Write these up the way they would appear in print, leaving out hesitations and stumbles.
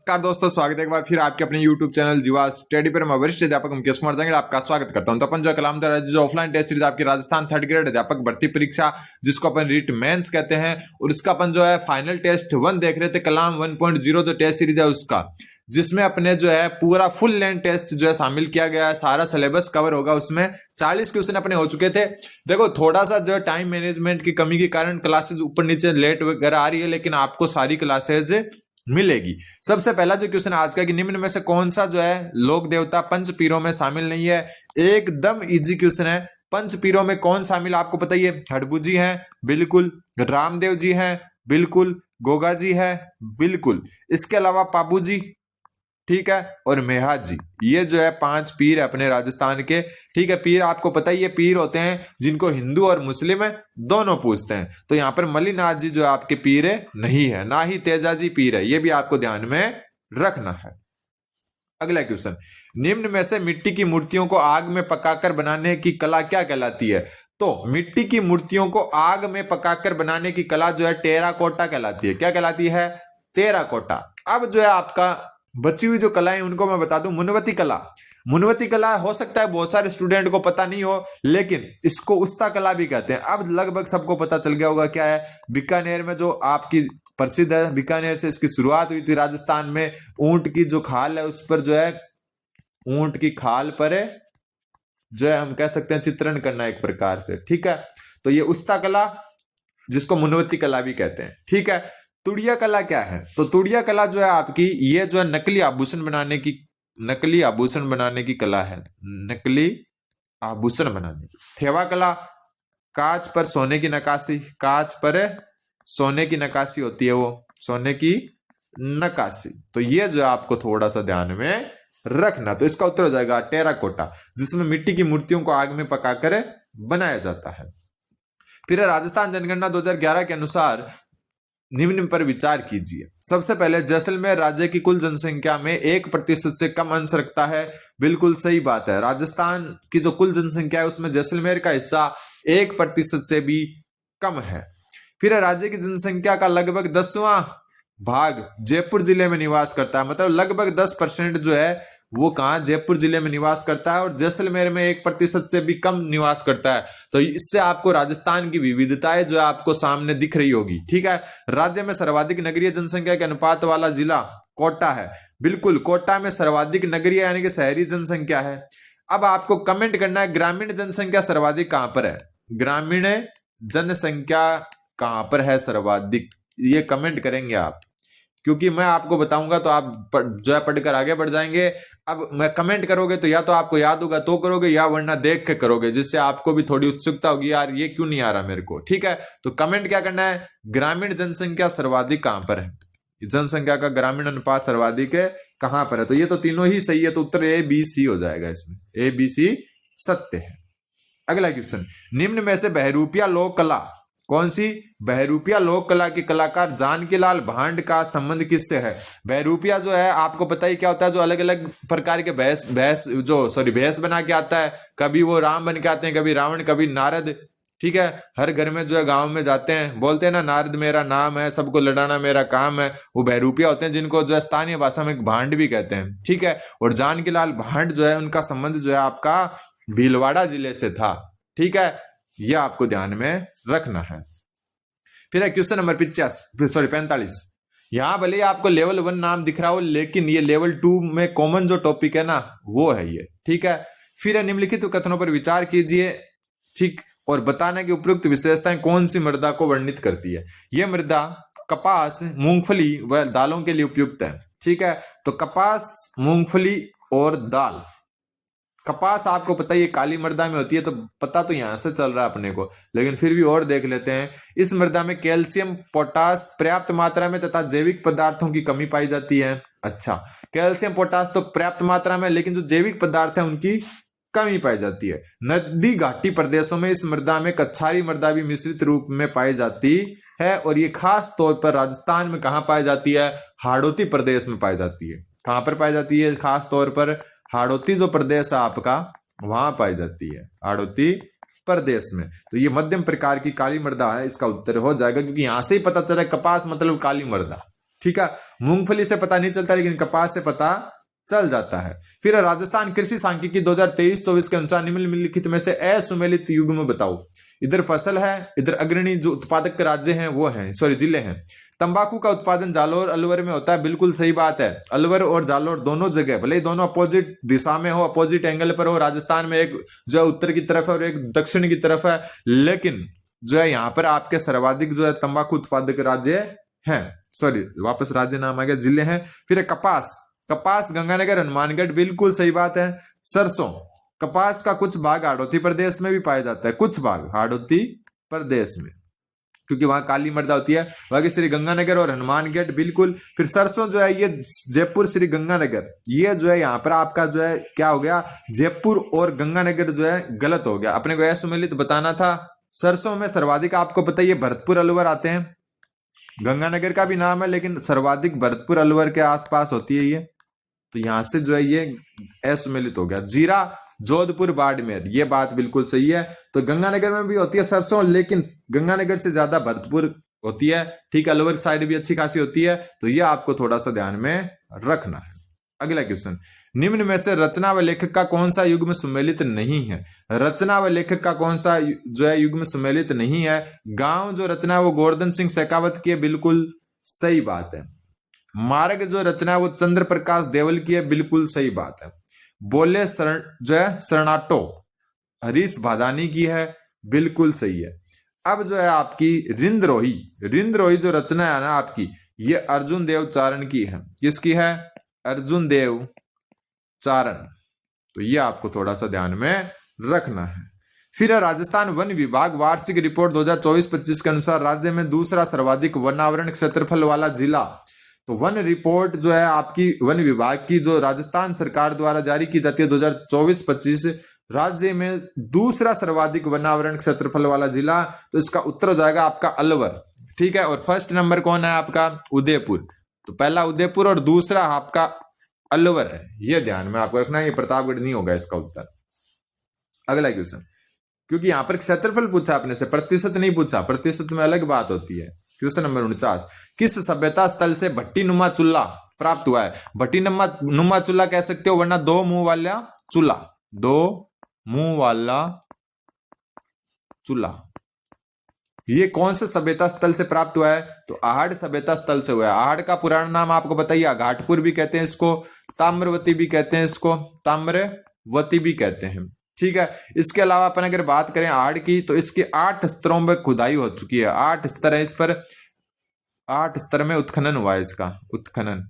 नमस्कार दोस्तों, स्वागत है एक बार फिर आपके अपने YouTube चैनल जीवा स्टडी पर। मैं वरिष्ठ अध्यापक मुकेश कुमार जंगल आपका स्वागत करता हूं। तो अपन जो कलाम जो ऑफलाइन टेस्ट सीरीज आपकी राजस्थान थर्ड ग्रेड अध्यापक भर्ती परीक्षा जिसको अपन रीट मेंस कहते हैं, और उसका अपन जो है फाइनल टेस्ट 1 देख रहे थे, कलाम 1.0 जो टेस्ट सीरीज है उसका, जिसमें अपने जो है पूरा फुल लेंथ टेस्ट जो है शामिल किया गया है। सारा सिलेबस कवर होगा उसमें। 40 क्वेश्चन अपने हो चुके थे। देखो थोड़ा सा जो टाइम मैनेजमेंट की कमी के कारण क्लासेस ऊपर नीचे लेट वगैरह आ रही है, लेकिन आपको सारी क्लासेस मिलेगी। सबसे पहला जो क्वेश्चन आज का कि निम्न में से कौन सा जो है लोक देवता पंच पीरों में शामिल नहीं है। एकदम इजी क्वेश्चन है। पंच पीरों में कौन शामिल आपको पता ही है। हड़बू जी हैं, बिल्कुल। रामदेव जी हैं, बिल्कुल। गोगा जी है, बिल्कुल। इसके अलावा पाबू जी, ठीक है, और मेहा जी। ये जो है 5 पीर है अपने राजस्थान के। ठीक है, पीर आपको पता ही है पीर होते हैं जिनको हिंदू और मुस्लिम है दोनों पूछते हैं। तो यहां पर मलिनाथ जी जो आपके पीर है नहीं है, ना ही तेजा जी पीर है। ये भी आपको ध्यान में रखना है। अगला क्वेश्चन, निम्न में से मिट्टी की मूर्तियों को आग में पकाकर बनाने की कला क्या कहलाती है। तो मिट्टी की मूर्तियों को आग में पकाकर बनाने की कला जो है टेराकोटा कहलाती है। क्या कहलाती है? टेराकोटा। अब जो है आपका बची हुई जो कलाएं उनको मैं बता दूं। मुनवती कला, मुनवती कला हो सकता है बहुत सारे स्टूडेंट को पता नहीं हो, लेकिन इसको उस्ता कला भी कहते हैं। अब लगभग सबको पता चल गया होगा क्या है। बीकानेर में जो आपकी प्रसिद्ध है, बीकानेर से इसकी शुरुआत हुई थी। राजस्थान में ऊंट की जो खाल है उस पर जो है, ऊंट की खाल पर जो है हम कह सकते हैं चित्रण करना एक प्रकार से। ठीक है, तो ये उस्ता कला जिसको मुनवती कला भी कहते हैं। ठीक है, तुड़िया कला क्या है। तो तुड़िया कला जो है आपकी, ये जो है नकली आभूषण बनाने की कला है। नकली आभूषण बनाने की। थेवा कला, कांच पर सोने की नक्काशी, कांच पर सोने की नक्काशी होती है, वो सोने की नक्काशी। तो ये जो आपको थोड़ा सा ध्यान में रखना। तो इसका उत्तर हो जाएगा टेराकोटा, जिसमें मिट्टी की मूर्तियों को आग में पकाकर बनाया जाता है। फिर राजस्थान जनगणना 2011 के अनुसार निम्न पर विचार कीजिए। सबसे पहले, जैसलमेर राज्य की कुल जनसंख्या में 1% से कम अंश रखता है। बिल्कुल सही बात है। राजस्थान की जो कुल जनसंख्या है उसमें जैसलमेर का हिस्सा 1% से भी कम है। फिर राज्य की जनसंख्या का लगभग 10वां भाग जयपुर जिले में निवास करता है। मतलब लगभग 10% जो है वो कहां, जयपुर जिले में निवास करता है, और जैसलमेर में 1% से भी कम निवास करता है। तो इससे आपको राजस्थान की विविधताएं जो है आपको सामने दिख रही होगी। ठीक है, राज्य में सर्वाधिक नगरीय जनसंख्या के अनुपात वाला जिला कोटा है। बिल्कुल, कोटा में सर्वाधिक नगरीय यानी कि शहरी जनसंख्या है। अब आपको कमेंट करना है ग्रामीण जनसंख्या सर्वाधिक कहां पर है। ग्रामीण जनसंख्या कहां पर है सर्वाधिक, ये कमेंट करेंगे आप, क्योंकि मैं आपको बताऊंगा तो आप जो है पढ़कर आगे बढ़ जाएंगे। अब मैं कमेंट करोगे तो या तो आपको याद होगा तो करोगे, या वरना देख के करोगे, जिससे आपको भी थोड़ी उत्सुकता होगी, यार ये क्यों नहीं आ रहा मेरे को। ठीक है, तो कमेंट क्या करना है, ग्रामीण जनसंख्या सर्वाधिक कहां पर है, जनसंख्या का ग्रामीण अनुपात सर्वाधिक है कहां पर है। तो ये तो तीनों ही सही है, तो उत्तर ABC हो जाएगा। इसमें ABC सत्य है। अगला क्वेश्चन, निम्न में से बहरूपिया लोक कला कौन सी। बहरूपिया लोक कला के कलाकार जानकीलाल भांड का संबंध किससे है। बहरूपिया जो है आपको पता ही क्या होता है, जो अलग अलग प्रकार के भेष बना के आता है। कभी वो राम बन के आते हैं, कभी रावण, कभी नारद। ठीक है, हर घर में जो है गांव में जाते हैं, बोलते हैं ना, नारद मेरा नाम है, सबको लड़ाना मेरा काम है। वो बहरूपिया होते हैं, जिनको जो है स्थानीय भाषा में भांड भी कहते हैं। ठीक है, और जानकीलाल भांड जो है उनका संबंध जो है आपका भीलवाड़ा जिले से था। ठीक है, यह आपको ध्यान में रखना है। फिर क्वेश्चन नंबर 45। यहां भले आपको लेवल 1 नाम दिख रहा हो, लेकिन ये लेवल 2 में कॉमन जो टॉपिक है ना वो है ये। ठीक है, फिर निम्नलिखित कथनों पर विचार कीजिए, ठीक, और बताना कि उपयुक्त विशेषताएं कौन सी मृदा को वर्णित करती है। यह मृदा कपास, मूंगफली व दालों के लिए उपयुक्त है। ठीक है, तो कपास, मूंगफली और दाल। कपास आपको पता ही है काली मृदा में होती है, तो पता तो यहां से चल रहा है अपने को, लेकिन फिर भी और देख लेते हैं। इस मृदा में कैल्शियम, पोटास पर्याप्त मात्रा में तथा जैविक पदार्थों की कमी पाई जाती है। अच्छा, कैल्शियम पोटास तो पर्याप्त मात्रा में, लेकिन जो जैविक पदार्थ है उनकी कमी पाई जाती है। नदी घाटी प्रदेशों में इस मृदा में कच्छारी मृदा भी मिश्रित रूप में पाई जाती है, और ये खास तौर पर राजस्थान में कहां पाई जाती है, हाड़ौती प्रदेश में पाई जाती है। कहां पर पाई जाती है, खास तौर पर हाड़ौती जो प्रदेश है आपका वहां पाई जाती है, हाड़ौती प्रदेश में। तो ये मध्यम प्रकार की काली मृदा है, इसका उत्तर हो जाएगा, क्योंकि यहां से ही पता चला कपास मतलब काली मृदा। ठीक है, मूंगफली से पता नहीं चलता लेकिन कपास से पता चल जाता है। फिर राजस्थान कृषि सांख्यिकी 2023-24 के अनुसार निम्नलिखित में से असुमेलित युग्म बताओ। इधर फसल है, इधर अग्रणी जो उत्पादक राज्य हैं वो हैं, सॉरी जिले हैं। तंबाकू का उत्पादन जालोर अलवर में होता है, बिल्कुल सही बात है। अलवर और जालोर दोनों जगह, भले ही दोनों अपोजिट दिशा में हो, अपोजिट एंगल पर हो, राजस्थान में एक जो है उत्तर की तरफ है और एक दक्षिण की तरफ है, लेकिन जो है यहाँ पर आपके सर्वाधिक जो है तंबाकू उत्पादक राज्य हैं, सॉरी वापस राज्य नाम आ गया, जिले हैं। फिर कपास, कपास गंगानगर हनुमानगढ़, बिल्कुल सही बात है। सरसों, कपास का कुछ भाग हाड़ौती प्रदेश में भी पाया जाता है, कुछ भाग हाड़ौती प्रदेश में, क्योंकि वहां काली मृदा होती है। बाकी श्री गंगानगर और हनुमानगढ़ बिल्कुल। फिर सरसों जो है ये जयपुर श्री गंगानगर, ये जो है यहाँ पर आपका जो है क्या हो गया, जयपुर और गंगानगर जो है गलत हो गया, अपने को असुमेलित बताना था। सरसों में सर्वाधिक आपको पता है ये भरतपुर अलवर आते हैं, गंगानगर का भी नाम है लेकिन सर्वाधिक भरतपुर अलवर के आसपास होती है ये, तो यहां से जो है ये असुमेलित हो गया। जीरा जोधपुर बाड़मेर, ये बात बिल्कुल सही है। तो गंगानगर में भी होती है सरसों, लेकिन गंगानगर से ज्यादा भरतपुर होती है, ठीक है। अलवर साइड भी अच्छी खासी होती है, तो ये आपको थोड़ा सा ध्यान में रखना है। अगला क्वेश्चन, निम्न में से रचना व लेखक का कौन सा युग्म सुमेलित नहीं है। रचना व लेखक का कौन सा जो है युग्म सुमेलित नहीं है। गांव जो रचना है वो गोवर्धन सिंह शेखावत की है, बिल्कुल सही बात है। मार्ग जो रचना है वो चंद्र प्रकाश देवल की है, बिल्कुल सही बात है। बोले जो है शरणाटो हरीश भादानी की है, बिल्कुल सही है। अब जो है आपकी रिंद्रोही जो रचना है ना आपकी, ये अर्जुन देव चारण की है। किसकी है? अर्जुन देव चारण। तो ये आपको थोड़ा सा ध्यान में रखना है। फिर राजस्थान वन विभाग वार्षिक रिपोर्ट 2024-25 के अनुसार राज्य में दूसरा सर्वाधिक वनावरण क्षेत्रफल वाला जिला। तो वन रिपोर्ट जो है आपकी वन विभाग की जो राजस्थान सरकार द्वारा जारी की जाती है 2024-25, राज्य में दूसरा सर्वाधिक वनावरण क्षेत्रफल वाला जिला, तो इसका उत्तर हो जाएगा आपका अलवर, ठीक है। और फर्स्ट नंबर कौन है आपका? उदयपुर। तो पहला उदयपुर और दूसरा आपका अलवर है, यह ध्यान में आपको रखना है। ये प्रतापगढ़ नहीं होगा इसका उत्तर। अगला क्वेश्चन, क्योंकि यहां पर क्षेत्रफल पूछा आपने से, प्रतिशत नहीं पूछा, प्रतिशत में अलग बात होती है। क्वेश्चन नंबर 49, किस सभ्यता स्थल से भट्टी नुमा चूल्हा प्राप्त हुआ है? भट्टी नुमा चूल्हा कह सकते हो, वरना दो मुंह वाला चूल्हा, दो मुंह वाला चूल्हा। ये कौन से सभ्यता स्थल से प्राप्त हुआ है? तो आहड़ सभ्यता स्थल से हुआ है। आहड़ का पुराना नाम आपको बताइए, घाटपुर भी कहते हैं इसको, ताम्रवती भी कहते हैं इसको, ताम्रवती भी कहते हैं, ठीक है। इसके अलावा अपन अगर बात करें आहड़ की, तो इसके 8 स्तरों में खुदाई हो चुकी है। 8 स्तर है इस पर, 8 स्तर में उत्खनन हुआ है इसका, उत्खनन।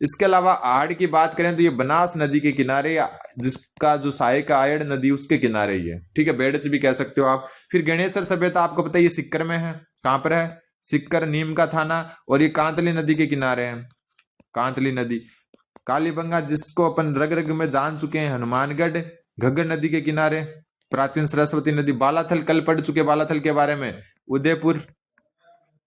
इसके अलावा आहड़ की बात करें तो ये बनास नदी के किनारे, जिसका जो सहायक आयड़ नदी उसके किनारे ही है, ठीक है। बेड़च भी कह सकते हो आप। फिर गणेशर सभ्यता आपको पता है ये सिक्कर में है। कहां पर है? सिक्कर, नीम का थाना, और ये कांतली नदी के किनारे है, कांतली नदी। कालीबंगा जिसको अपन रग रग में जान चुके हैं, हनुमानगढ़ घग्गर नदी के किनारे। प्राचीन सरस्वती नदी। बालाथल कल पढ़ चुके बालाथल के बारे में, उदयपुर,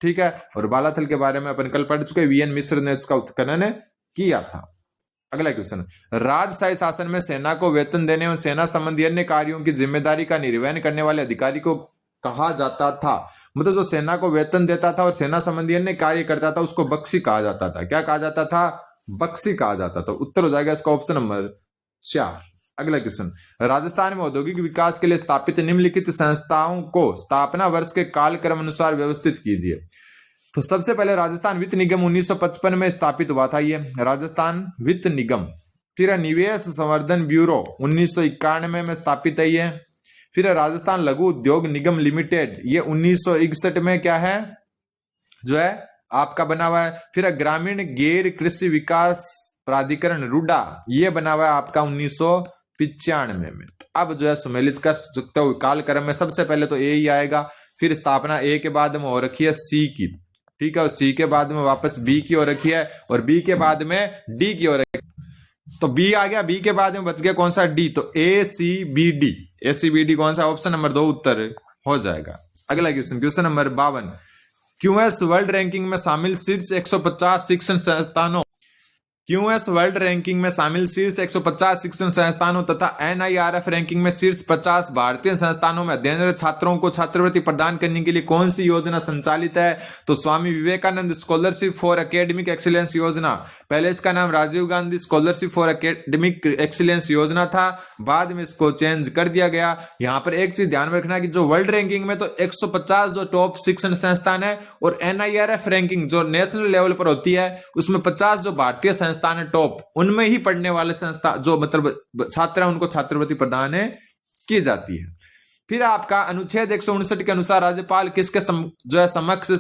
ठीक है। और बालाथल के बारे में अपन कल पढ़ चुके, वीएन मिश्र ने इसका उत्खनन किया था। अगला क्वेश्चन, राजशाही शासन में सेना को वेतन देने और सेना संबंधी अन्य कार्यों की जिम्मेदारी का निर्वहन करने वाले अधिकारी को कहा जाता था। मतलब जो सेना को वेतन देता था और सेना संबंधी अन्य कार्य करता था उसको बख्शी कहा जाता था। क्या कहा जाता था? बख्शी कहा जाता था। उत्तर हो जाएगा इसका ऑप्शन नंबर 4। अगला क्वेश्चन, राजस्थान में औद्योगिक विकास के लिए स्थापित निम्नलिखित संस्थाओं को स्थापना वर्ष के कालक्रम अनुसार व्यवस्थित कीजिए। तो सबसे पहले राजस्थान वित्त निगम 1955 में स्थापित हुआ था, ये राजस्थान वित्त निगम। फिर निवेश संवर्धन ब्यूरो 1991 में स्थापित है ये। फिर राजस्थान लघु उद्योग निगम लिमिटेड, ये 1961 में क्या है जो है आपका बना हुआ है। फिर ग्रामीण गैर कृषि विकास प्राधिकरण रूडा, ये बना हुआ है आपका 1995 में। अब जो है सुमेलित कर सकते हो कालक्रम में, सबसे पहले तो ए ही आएगा, फिर स्थापना ए के बाद में हो रखी है सी की, ठीक है, और सी के बाद में वापस बी की हो रखी है, और बी के बाद में डी की हो रखी है। तो बी आ गया, बी के बाद में बच गया कौन सा? डी। तो ए सी बी डी, ए सी बी डी कौन सा? ऑप्शन नंबर 2 उत्तर हो जाएगा। अगला question, question number 52, QS world ranking में शामिल शीर्ष 150 शिक्षण संस्थानों क्यूएस वर्ल्ड रैंकिंग में शामिल शीर्ष 150 शिक्षण संस्थानों तथा एनआईआरएफ रैंकिंग में शीर्ष 50 भारतीय संस्थानों में अध्ययनरत छात्रों को छात्रवृत्ति प्रदान करने के लिए कौन सी योजना संचालित है? तो Swami Vivekananda scholarship for academic excellence योजना। पहले इसका नाम Rajiv Gandhi scholarship for academic excellence योजना था, बाद में इसको चेंज कर दिया गया। यहां पर एक चीज ध्यान में रखना कि जो वर्ल्ड रैंकिंग में तो 150 जो टॉप शिक्षण संस्थान है, और एनआईआरएफ रैंकिंग जो नेशनल लेवल पर होती है उसमें 50 जो भारतीय संस्थान है टॉप, उनमें ही पढ़ने वाले संस्था जो मतलब छात्र हैं उनको छात्रवृत्ति प्रदान की जाती है। फिर आपका अनुच्छेद 159 के अनुसार राज्यपाल किसके जो है समक्ष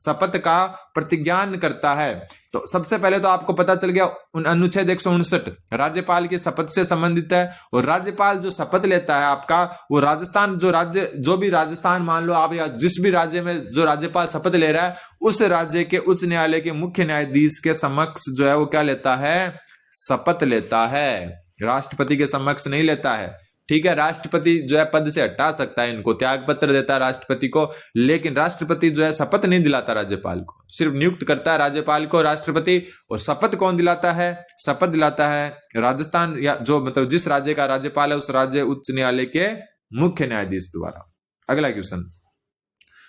शपथ का प्रतिज्ञान करता है? तो सबसे पहले तो आपको पता चल गया अनुच्छेद 159 राज्यपाल की शपथ से संबंधित है, और राज्यपाल जो शपथ लेता है आपका वो राजस्थान जो भी राजस्थान मान लो आप, या जिस भी राज्य में जो राज्यपाल शपथ ले रहा है उस राज्य के उच्च न्यायालय के मुख्य न्यायाधीश के समक्ष जो है वो क्या लेता है? शपथ लेता है। राष्ट्रपति के समक्ष नहीं लेता है, ठीक है। राष्ट्रपति जो है पद से हटा सकता है, इनको त्याग पत्र देता है राष्ट्रपति को, लेकिन राष्ट्रपति जो है शपथ नहीं दिलाता राज्यपाल को, सिर्फ नियुक्त करता है राज्यपाल को राष्ट्रपति। और शपथ कौन दिलाता है? शपथ दिलाता है राजस्थान या जो मतलब जिस राज्य का राज्यपाल है उस राज्य उच्च न्यायालय के मुख्य न्यायाधीश द्वारा। अगला क्वेश्चन,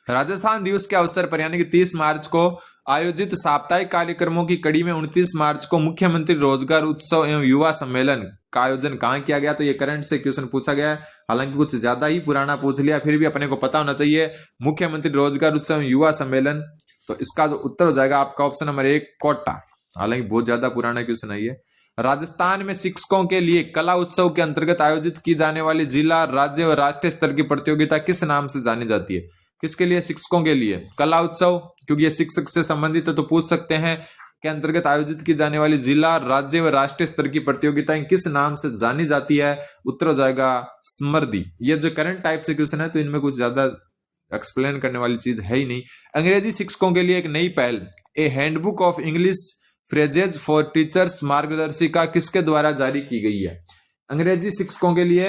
राजस्थान दिवस के अवसर पर यानी कि 30 मार्च को आयोजित साप्ताहिक कार्यक्रमों की कड़ी में 29 मार्च को मुख्यमंत्री रोजगार उत्सव एवं युवा सम्मेलन का आयोजन कहां किया गया? तो ये करंट से क्वेश्चन पूछा गया है, हालांकि कुछ ज्यादा ही पुराना पूछ लिया, फिर भी अपने को पता होना चाहिए। मुख्यमंत्री रोजगार उत्सव एवं युवा सम्मेलन, तो इसका जो उत्तर हो जाएगा आपका ऑप्शन नंबर 1 कोटा, हालांकि बहुत ज्यादा पुराना क्वेश्चन है ये। राजस्थान में शिक्षकों के लिए कला उत्सव के अंतर्गत आयोजित की जाने वाली जिला, राज्य व राष्ट्रीय स्तर की प्रतियोगिता किस नाम से जानी जाती है? किसके लिए? शिक्षकों के लिए कला उत्सव, क्योंकि ये शिक्षक से संबंधित है तो पूछ सकते हैं, के अंतर्गत आयोजित की जाने वाली जिला, राज्य व राष्ट्रीय स्तर की प्रतियोगिताएं किस नाम से जानी जाती है? उत्तर हो जाएगा स्मृति। ये जो करंट टाइप से क्वेश्चन है तो इनमें कुछ ज्यादा एक्सप्लेन करने वाली चीज है ही नहीं। अंग्रेजी शिक्षकों के लिए एक नई पहल, a handbook of English phrases for teachers मार्गदर्शिका किसके द्वारा जारी की गई है? अंग्रेजी शिक्षकों के लिए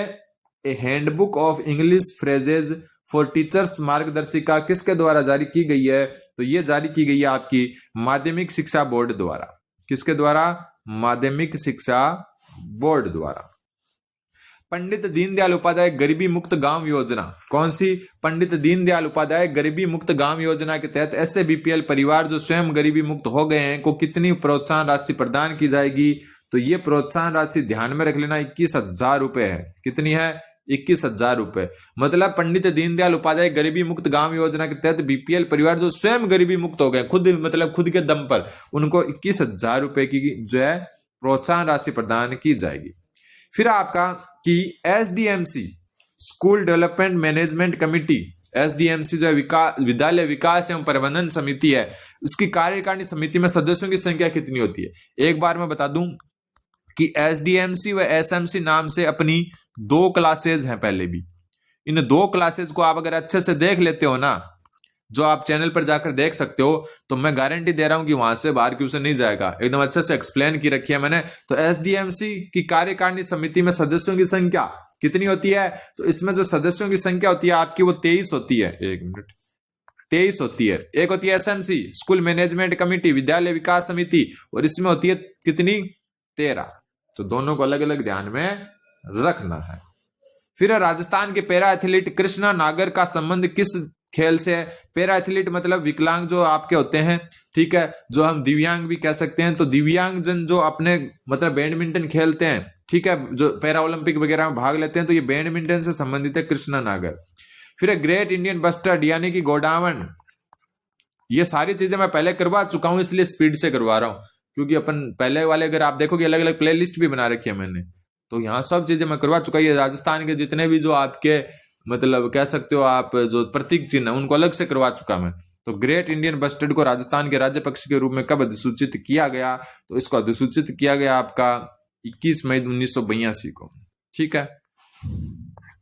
a handbook of English phrases for teachers मार्गदर्शिका किसके द्वारा जारी की गई है? तो ये जारी की गई है आपकी माध्यमिक शिक्षा बोर्ड द्वारा। किसके द्वारा? माध्यमिक शिक्षा बोर्ड द्वारा। पंडित दीनदयाल उपाध्याय गरीबी मुक्त गांव योजना, कौन सी? पंडित दीनदयाल उपाध्याय गरीबी मुक्त गांव योजना के तहत ऐसे बीपीएल परिवार जो स्वयं गरीबी मुक्त हो गए हैं को कितनी प्रोत्साहन राशि प्रदान की जाएगी? तो ये प्रोत्साहन राशि ध्यान में रख लेना 21,000 रुपए है। कितनी है? 21,000 रुपए। मतलब पंडित दीनदयाल उपाध्याय गरीबी मुक्त गांव योजना के तहत बीपीएल परिवार जो स्वयं गरीबी मुक्त हो गए खुद, मतलब खुद के दम पर, उनको 21,000 रुपए की जो है प्रोत्साहन राशि प्रदान की जाएगी। फिर आपका कि SDMC school development management committee, SDMC जो है विद्यालय विकास एवं प्रबंधन समिति है, उसकी कार्यकारिणी समिति में सदस्यों की संख्या कितनी होती है? एक बार मैं बता दूं कि एसडीएमसी व एसएमसी नाम से अपनी 2 क्लासेज हैं पहले भी। इन 2 क्लासेज को आप अगर अच्छे से देख लेते हो ना, जो आप चैनल पर जाकर देख सकते हो, तो मैं गारंटी दे रहा हूं कि वहां से बाहर क्वेश्चन नहीं जाएगा। एकदम अच्छे से एक्सप्लेन की रखी है मैंने। तो एसडीएमसी की कार्यकारिणी समिति में सदस्यों की संख्या कितनी होती है? तो इसमें जो सदस्यों की संख्या होती है आपकी वो 23 होती है। 23 होती है। एक होती है एसएमसी स्कूल मैनेजमेंट कमेटी विद्यालय विकास समिति, और इसमें होती है कितनी? 13। तो दोनों को अलग अलग ध्यान में रखना है। फिर राजस्थान के पैरा एथलीट कृष्णा नागर का संबंध किस खेल से है? पैरा एथलीट मतलब विकलांग जो आपके होते हैं, ठीक है, जो हम दिव्यांग भी कह सकते हैं। तो दिव्यांगजन जो अपने मतलब बैडमिंटन खेलते हैं, ठीक है, जो पैरा ओलंपिक वगैरह में भाग लेते हैं, तो ये बैडमिंटन से संबंधित है कृष्णा नागर। फिर ग्रेट इंडियन बस्टर्ड यानी कि गोडावण, ये सारी चीजें मैं पहले करवा चुका हूं इसलिए स्पीड से करवा रहा हूं, क्योंकि अपन पहले वाले अगर आप देखोगे अलग अलग प्ले लिस्ट भी बना रखी है मैंने, तो यहाँ सब चीजें मैं करवा चुका। ये राजस्थान के जितने भी जो आपके मतलब कह सकते हो आप जो प्रतीक चिन्ह है उनको अलग से करवा चुका मैं। तो ग्रेट इंडियन बस्टर्ड को राजस्थान के राज्य पक्षी के रूप में कब अधिसूचित किया गया? तो इसको अधिसूचित किया गया आपका 21 मई 1982 को, ठीक है।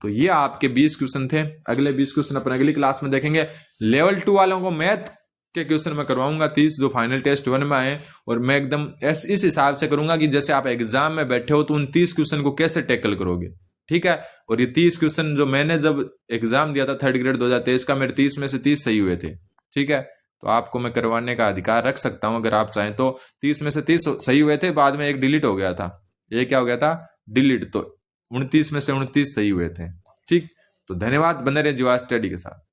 तो ये आपके 20 क्वेश्चन थे। अगले 20 क्वेश्चन अपन अगली क्लास में देखेंगे। लेवल 2 वालों को मैथ के क्वेश्चन मैं करवाऊंगा 30 जो फाइनल टेस्ट 1 में आए, और मैं एकदम इस हिसाब से करूंगा कि जैसे आप एग्जाम में बैठे हो तो उन 30 क्वेश्चन को कैसे टैकल करोगे, ठीक है। और ये 30 क्वेश्चन जो मैंने जब एग्जाम दिया था 3rd ग्रेड 2023 का, मेरे 30 में से 30 सही हुए थे, ठीक है। तो आपको मैं करवाने का अधिकार रख सकता हूं अगर आप चाहें तो। 30 में से 30 सही हुए थे, बाद में एक डिलीट हो गया था। ये क्या हो गया था? डिलीट। तो 29 में से 29 सही हुए थे। ठीक, तो धन्यवाद, बने रहे जीवा स्टडी के साथ।